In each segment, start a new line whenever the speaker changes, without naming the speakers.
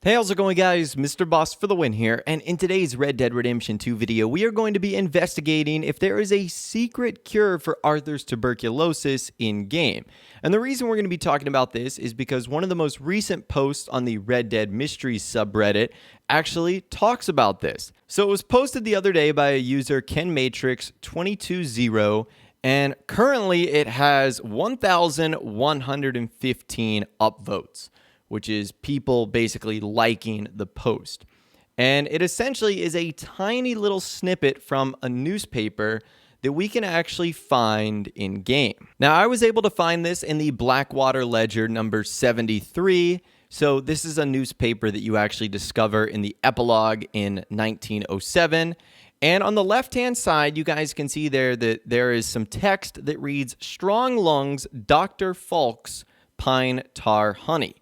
Hey, how's it going, guys? Mr. Boss for the win here, and in today's Red Dead Redemption 2 video, we are going to be investigating if there is a secret cure for Arthur's tuberculosis in-game. And the reason we're going to be talking about this is because one of the most recent posts on the Red Dead Mysteries subreddit actually talks about this. So it was posted the other day by a user, KenMatrix220, and currently it has 1,115 upvotes, which is people basically liking the post. And it essentially is a tiny little snippet from a newspaper that we can actually find in-game. Now, I was able to find this in the Blackwater Ledger number 73. So this is a newspaper that you actually discover in the Epilogue in 1907. And on the left-hand side, you guys can see there that there is some text that reads, "Strong Lungs, Dr. Falk's Pine Tar Honey."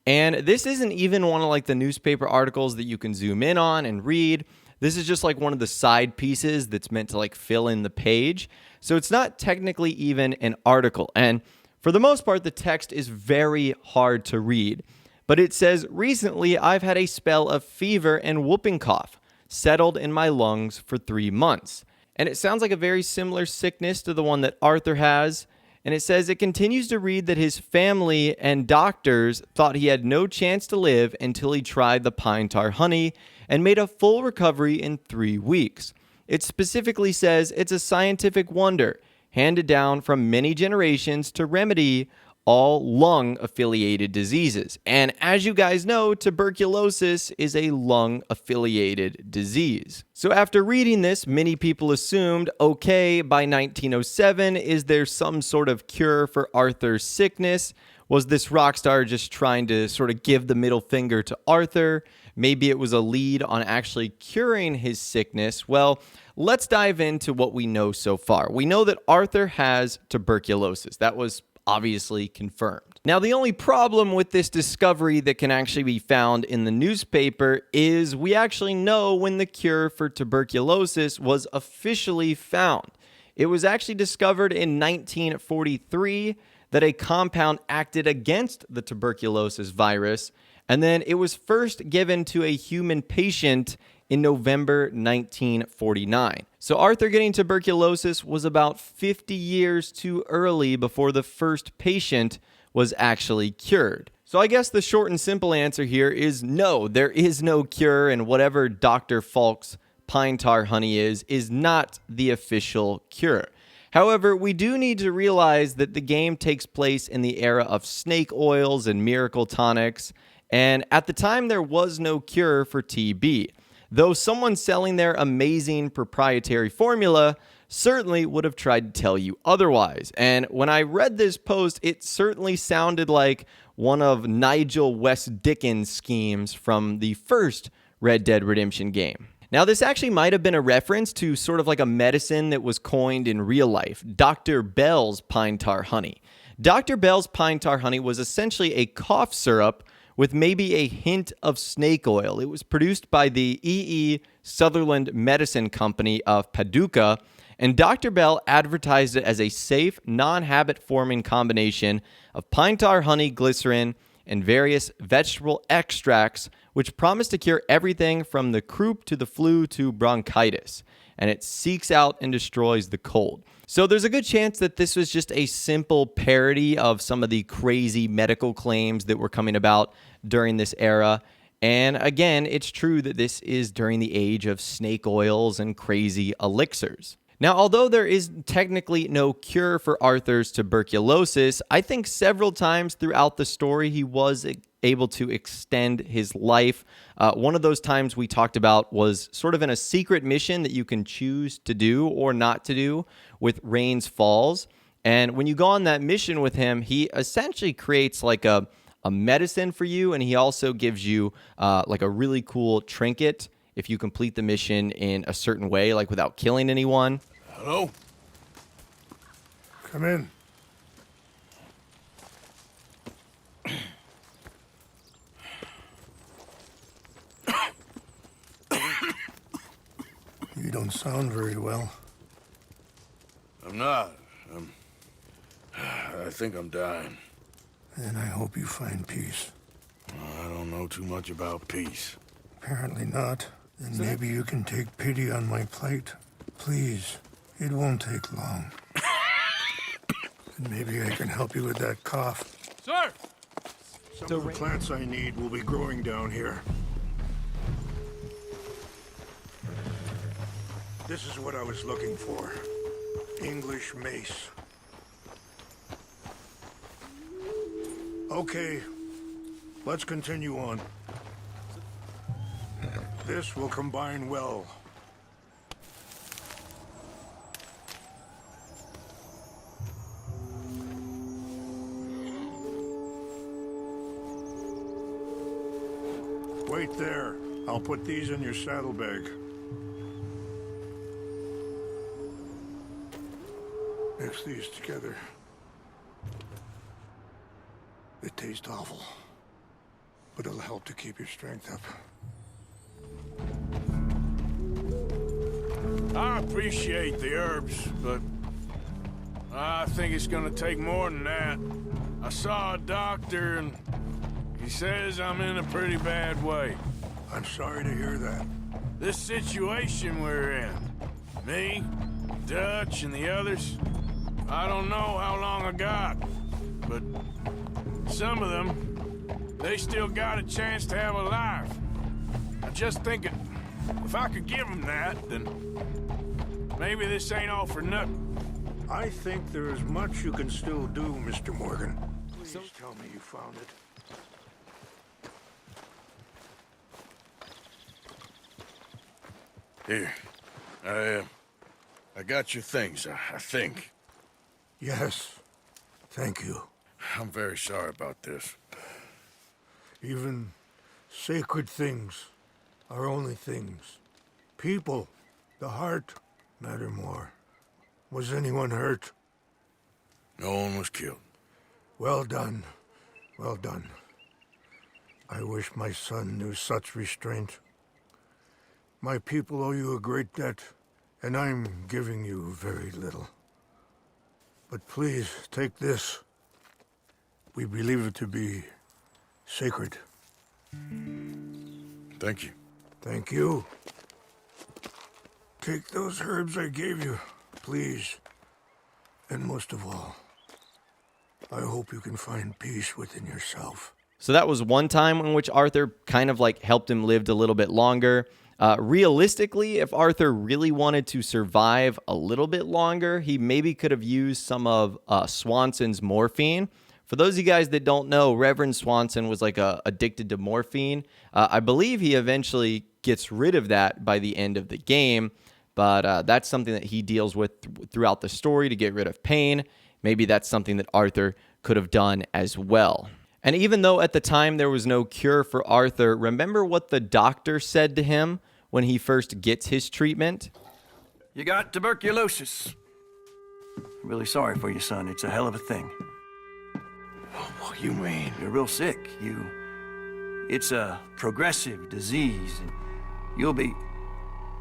And this isn't even one of like the newspaper articles that you can zoom in on and read. This is just like one of the side pieces that's meant to like fill in the page. So it's not technically even an article. And for the most part, the text is very hard to read. But it says, "Recently, I've had a spell of fever and whooping cough, settled in my lungs for 3 months." And it sounds like a very similar sickness to the one that Arthur has. And it says it continues to read that his family and doctors thought he had no chance to live until he tried the pine tar honey and made a full recovery in 3 weeks. It specifically says it's a scientific wonder handed down from many generations to remedy all lung-affiliated diseases. And as you guys know, tuberculosis is a lung-affiliated disease. So after reading this, many people assumed, okay, by 1907, is there some sort of cure for Arthur's sickness? Was this rock star just trying to sort of give the middle finger to Arthur? Maybe it was a lead on actually curing his sickness. Well, let's dive into what we know so far. We know that Arthur has tuberculosis. That was obviously confirmed. Now, the only problem with this discovery that can actually be found in the newspaper is we actually know when the cure for tuberculosis was officially found. It was actually discovered in 1943 that a compound acted against the tuberculosis virus, and then it was first given to a human patient in November 1949. So Arthur getting tuberculosis was about 50 years too early before the first patient was actually cured. So I guess the short and simple answer here is no, there is no cure, and whatever Dr. Falk's pine tar honey is not the official cure. However, we do need to realize that the game takes place in the era of snake oils and miracle tonics, and at the time there was no cure for TB. Though someone selling their amazing proprietary formula certainly would have tried to tell you otherwise. And when I read this post, it certainly sounded like one of Nigel West Dickens' schemes from the first Red Dead Redemption game. Now, this actually might have been a reference to sort of like a medicine that was coined in real life, Dr. Bell's Pine Tar Honey. Dr. Bell's Pine Tar Honey was essentially a cough syrup with maybe a hint of snake oil. It was produced by the E.E. Sutherland Medicine Company of Paducah, and Dr. Bell advertised it as a safe, non-habit-forming combination of pine tar honey, glycerin, and various vegetable extracts, which promised to cure everything from the croup to the flu to bronchitis, and it seeks out and destroys the cold. So there's a good chance that this was just a simple parody of some of the crazy medical claims that were coming about during this era. And again, it's true that this is during the age of snake oils and crazy elixirs. Now, although there is technically no cure for Arthur's tuberculosis, I think several times throughout the story he was able to extend his life. One of those times we talked about was sort of in a secret mission that you can choose to do or not to do with Rains Falls. And when you go on that mission with him, he essentially creates like a medicine for you, and he also gives you like a really cool trinket if you complete the mission in a certain way, like without killing anyone.
Hello?
Come in. You don't sound very well.
I'm not. I think I'm dying.
And I hope you find peace.
I don't know too much about peace.
Apparently not. Then maybe you can take pity on my plight. Please, it won't take long. And maybe I can help you with that cough.
Sir!
Some of the plants I need will be growing down here. This is what I was looking for. English mace. Okay, let's continue on. This will combine well. Wait there. I'll put these in your saddlebag. Mix these together. They taste awful, but it'll help to keep your strength up.
I appreciate the herbs, but I think it's gonna take more than that. I saw a doctor and he says I'm in a pretty bad way.
I'm sorry to hear that.
This situation we're in, me, Dutch, and the others, I don't know how long I got, but some of them, they still got a chance to have a life. I'm just thinking, if I could give them that, then maybe this ain't all for nothing.
I think there is much you can still do, Mr. Morgan. Please tell me you found it.
Here, I got your things, I think.
Yes, thank you.
I'm very sorry about this.
Even sacred things are only things. People, the heart, matter more. Was anyone hurt?
No one was killed.
Well done. Well done. I wish my son knew such restraint. My people owe you a great debt, and I'm giving you very little. But please, take this. We believe it to be sacred.
Thank you.
Thank you. Take those herbs I gave you, please. And most of all, I hope you can find peace within yourself.
So that was one time in which Arthur kind of like helped him live a little bit longer. Realistically, if Arthur really wanted to survive a little bit longer, he maybe could have used some of Swanson's morphine. For those of you guys that don't know, Reverend Swanson was like addicted to morphine. I believe he eventually gets rid of that by the end of the game, but that's something that he deals with throughout the story to get rid of pain. Maybe that's something that Arthur could have done as well. And even though at the time there was no cure for Arthur, remember what the doctor said to him when he first gets his treatment?
You got tuberculosis. I'm really sorry for you, son. It's a hell of a thing.
What you mean?
You're real sick. It's a progressive disease, and you'll be...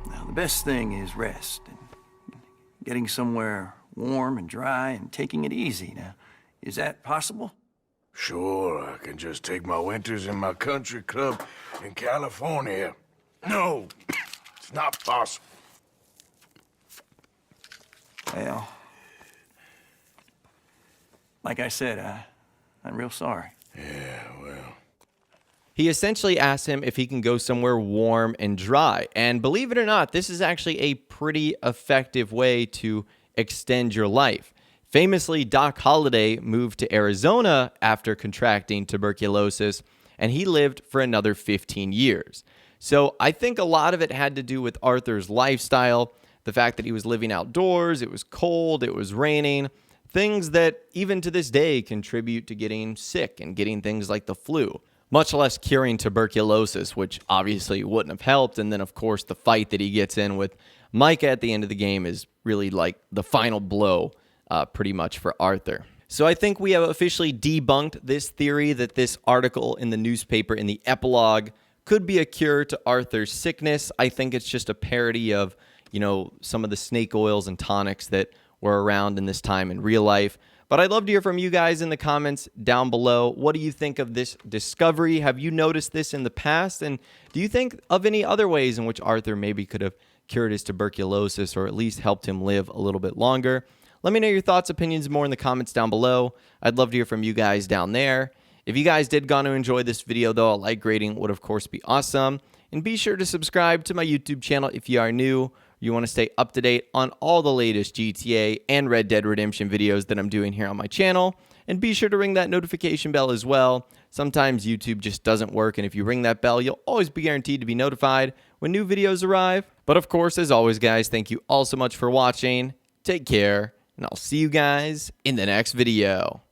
Now, the best thing is rest, and getting somewhere warm and dry and taking it easy. Now, is that possible?
Sure, I can just take my winters in my country club in California. No, it's not possible.
Well, like I said, I'm real sorry.
Yeah, well...
He essentially asks him if he can go somewhere warm and dry. And believe it or not, this is actually a pretty effective way to extend your life. Famously, Doc Holliday moved to Arizona after contracting tuberculosis, and he lived for another 15 years. So I think a lot of it had to do with Arthur's lifestyle, the fact that he was living outdoors, it was cold, it was raining, things that even to this day contribute to getting sick and getting things like the flu, much less curing tuberculosis, which obviously wouldn't have helped. And then, of course, the fight that he gets in with Micah at the end of the game is really like the final blow pretty much for Arthur. So I think we have officially debunked this theory that this article in the newspaper in the Epilogue could be a cure to Arthur's sickness. I think it's just a parody of, some of the snake oils and tonics that were around in this time in real life. But But I'd love to hear from you guys in the comments down below. What do you think of this discovery? Have you noticed this in the past? And do you think of any other ways in which Arthur maybe could have cured his tuberculosis or at least helped him live a little bit longer? Let me know your thoughts, opinions more in the comments down below. I'd love to hear from you guys down there. If you guys did gonna enjoy this video though, a like rating would of course be awesome. And be sure to subscribe to my YouTube channel if you are new. You want to stay up to date on all the latest GTA and Red Dead Redemption videos that I'm doing here on my channel. And be sure to ring that notification bell as well. Sometimes YouTube just doesn't work, and if you ring that bell, you'll always be guaranteed to be notified when new videos arrive. But of course, as always, guys, thank you all so much for watching. Take care, and I'll see you guys in the next video.